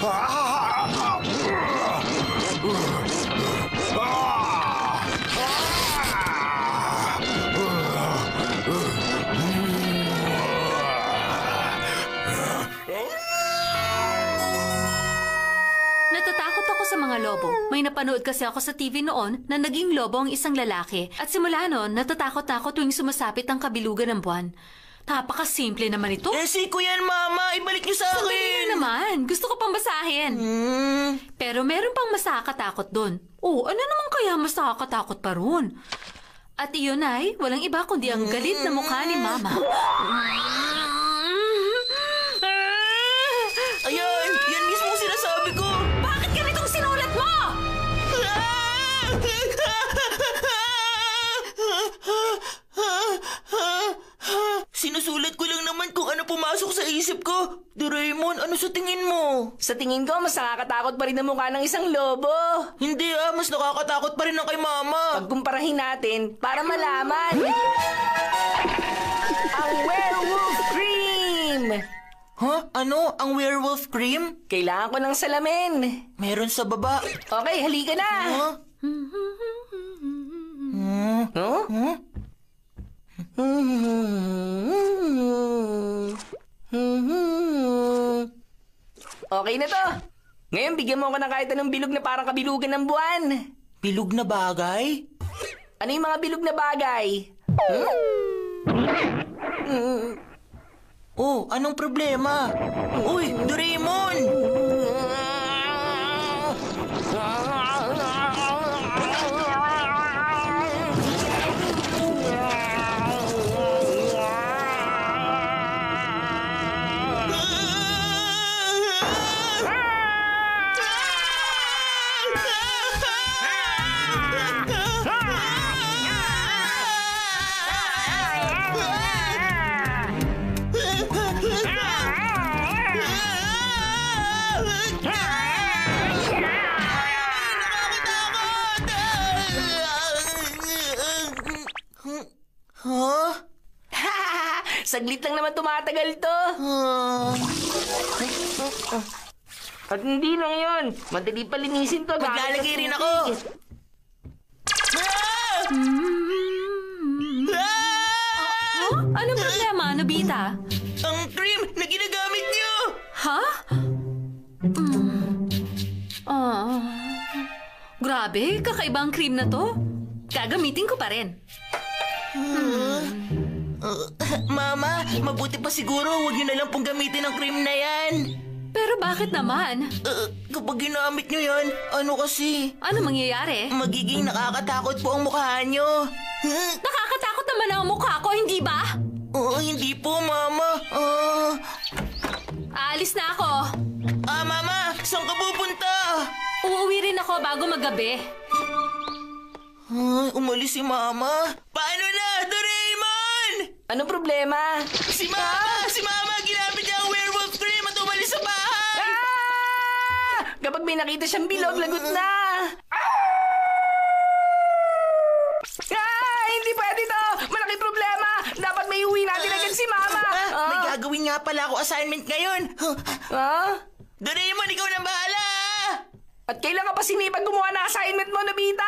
Natatakot ako sa mga lobo. May napanood kasi ako sa TV noon na naging lobo ang isang lalaki. At simula noon, natatakot ako tuwing sumasapit ang kabilugan ng buwan. Napakasimple naman ito. Siko yan, Mama. Ibalik niyo sa akin. Sandali naman. Gusto ko pang basahin. Pero meron pang mas nakakatakot doon. Oh, ano naman kaya mas nakakatakot pa roon? At iyon ay walang iba kundi ang galit na mukha ni Mama. Ayan! Yan mismo ang sinasabi ko! Bakit ganitong sinulat mo? Sinusulat ko lang naman kung ano pumasok sa isip ko. Doraemon, ano sa tingin mo? Sa tingin ko, mas nakakatakot pa rin ang mukha ng isang lobo. Hindi mas nakakatakot pa rin ang kay Mama. Pagkumparahin natin para malaman. Ang werewolf cream! Ano? Ang werewolf cream? Kailangan ko ng salamin. Meron sa baba. Okay, halika na. Okay na to. Ngayon, bigyan mo ako ng kahit anong bilog na parang kabilugan ng buwan. Bilog na bagay? Ano yung mga bilog na bagay? Oh, anong problema? Uy, Doraemon! Saglit lang naman tumatagal to. At hindi lang yun. Madali palinisin to. Maglalagay rin ako. Anong problema, Nobita? Ang cream na ginagamit niyo! Ha? Grabe, kakaiba ang cream na to. Gagamitin ko pa rin. Mama, mabuti pa siguro huwag niyo na lang pong gamitin ang cream na yan. Pero bakit naman? Kapag ginamit niyo yan, ano kasi? Ano mangyayari? Magiging nakakatakot po ang mukha niyo. Nakakatakot naman ang mukha ko, hindi ba? Hindi po, Mama. Aalis na ako. Mama, saan ka pupunta? Uuwi rin ako bago magabi. Umalis si Mama. Paano na, Doraemon? Anong problema? Si Mama, ginamit niya ang werewolf cream at umalis sa bahay. Kapag may nakita siyang bilog, lagot na. Hindi pwede to. Malaking problema. Dapat may uwi natin agad si Mama. May gagawin nga pala ako assignment ngayon. Doraemon, ikaw na bahala. At kailan ka pa sinipag gumawa ng assignment mo, Nobita?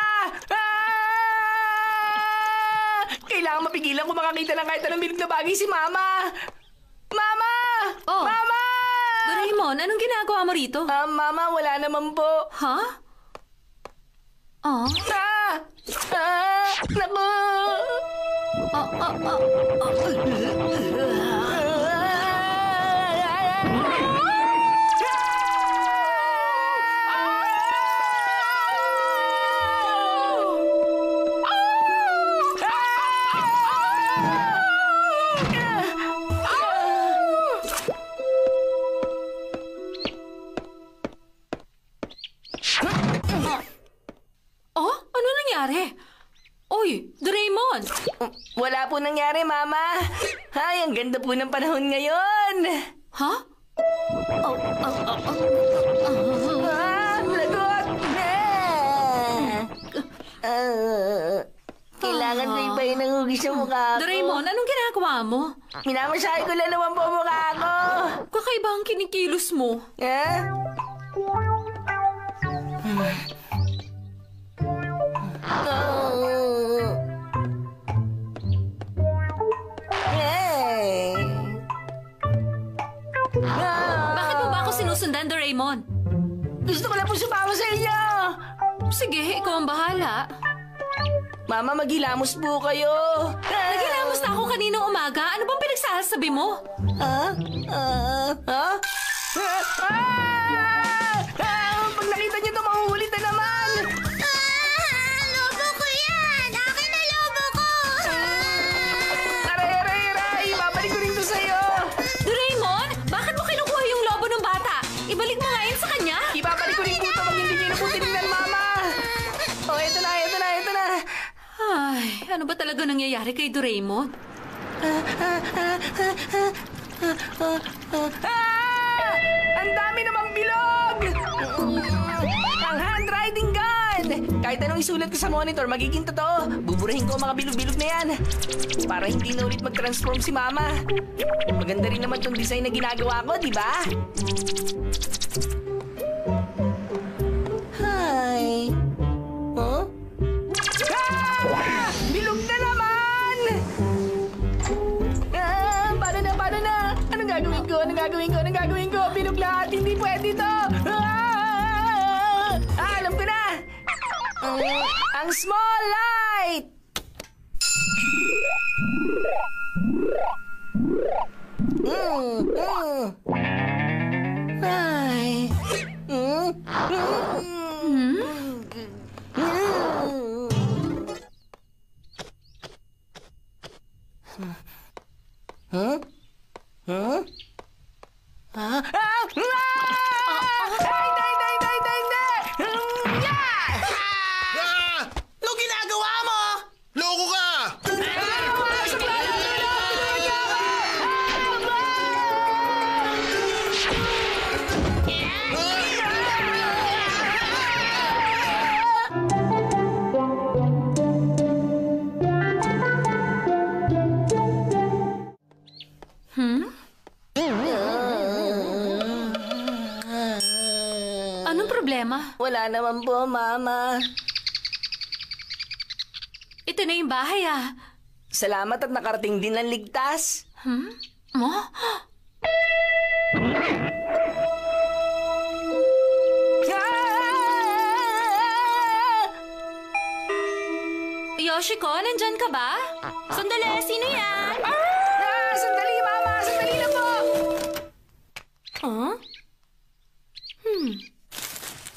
Kailangan mapigilan kung makakita ng kahit anong bilog na bagay si Mama. Mama! Oh. Mama! Doraemon, anong ginagawa mo rito? Mama, wala naman po. Ha? Oh? Naku! Uy, Doraemon! Wala po nangyari, Mama. Ay, ang ganda po ng panahon ngayon. Ha? Lagot! Kailangan ko ibahin ang hugis sa mukha ko. Doraemon, anong ginagawa mo? Minamasahe ko lang naman po ang mukha ko. Kakaiba ang kinikilos mo. Bakit mo ba ako sinusundan, Doraemon? Gusto ko lang po sumama sa inyo. Sige, ikaw ang bahala. Mama, maghilamos po kayo. Nagilamos na ako kaninang umaga. Ano bang pinagsasabi mo? Pag nakita niyo ito, mahuhulit na naman. Lobo ko yan! Akin na lobo ko! Aray! Babalik ko rin to sa'yo. Doraemon, bakit mo kinukuha yung lobo ng bata? Ibalik mo nga yun sa kanya. Ibabalik ko rin po ito pag hindi niyo na po tinignan, Mama. Oh, ito na. Ay, ano ba talaga nangyayari kay Doraemon? Ang dami namang bilog! Ang handwriting gun! Kahit anong isulat ko sa monitor, magiging totoo. Buburahin ko ang mga bilog-bilog na yan. Para hindi na ulit mag-transform si Mama. Maganda rin naman tong design na ginagawa ko, di ba? Hi. Huh? Bilog na naman! Paano na? Anong gagawin ko? Bilog lahat, hindi pwede to! Alam ko na! Ang small light! Ay. Ano ginagawa mo? Loko ka! Anong problema? Wala naman po, Mama. Ito na yung bahay, ah. Salamat at nakarating din ng ligtas. Mo? Yoshiko, nandyan ka ba? Sandali, sino yan? Sandali, Mama! Sandali lang po! Huh?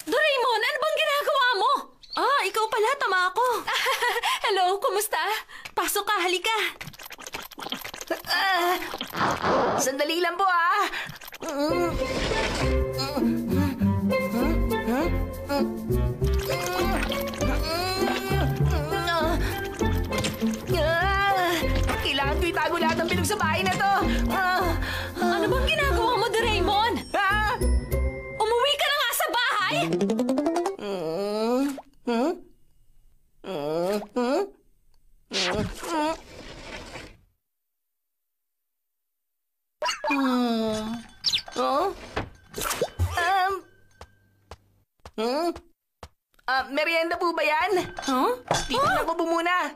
Doraemon, ano bang ginagawa mo? Ah, ikaw pala, tama ako. Hello, kumusta? Pasok ka, halika. Sandali lang po, ah! Kailangan ko itago lahat ng bilog sa bahay na to. Ano bang ginagawa mo, Doraemon? Umuwi ka na nga sa bahay! Merienda po ba yan? Huh? Titignan ko po muna.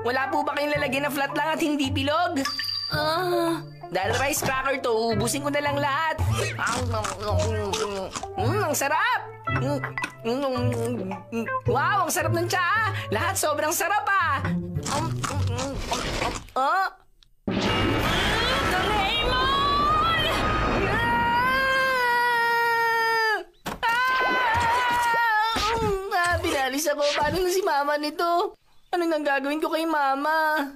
Wala po ba kayong lalagyan na flat lang at hindi bilog? Dahil rice cracker to, ubusin ko na lang lahat. Ang sarap! Wow, ang sarap ng tsaa! Lahat sobrang sarap ah! Doraemon! Binalis ako. Paano na si Mama nito? Ano nang gagawin ko kay Mama?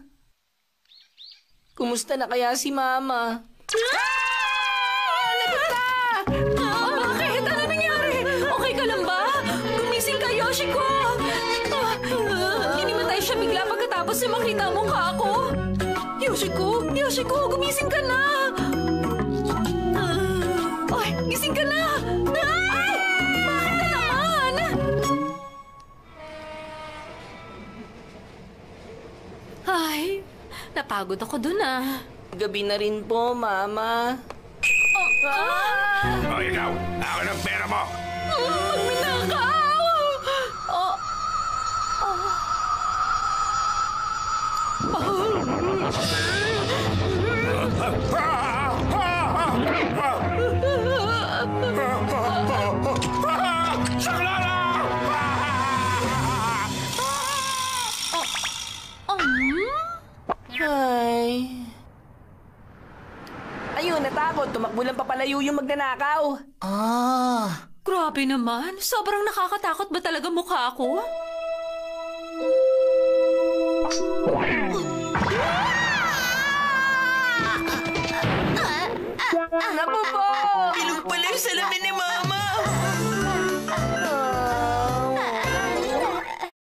Kumusta na kaya si Mama? Lagot na! Bakit? Ano nangyari? Okay ka lang ba? Gumising ka, Yoshiko! Hinimatay siya bigla pagkatapos na makita ang mukha ko. Yoshiko, gumising ka na! Ay, gising ka na! Ay! Bakit ka naman? Ay, napagod ako dun ah. Gabi na rin po, Mama. O ikaw, akin ang pera mo. Minakaw! Saklala! Ay. Ayun, natakot. Tumakbo lang papalayo yung magnanakaw. Grabe naman. Sobrang nakakatakot ba talaga mukha ko? Napo po! Bilog pala yung salamin ni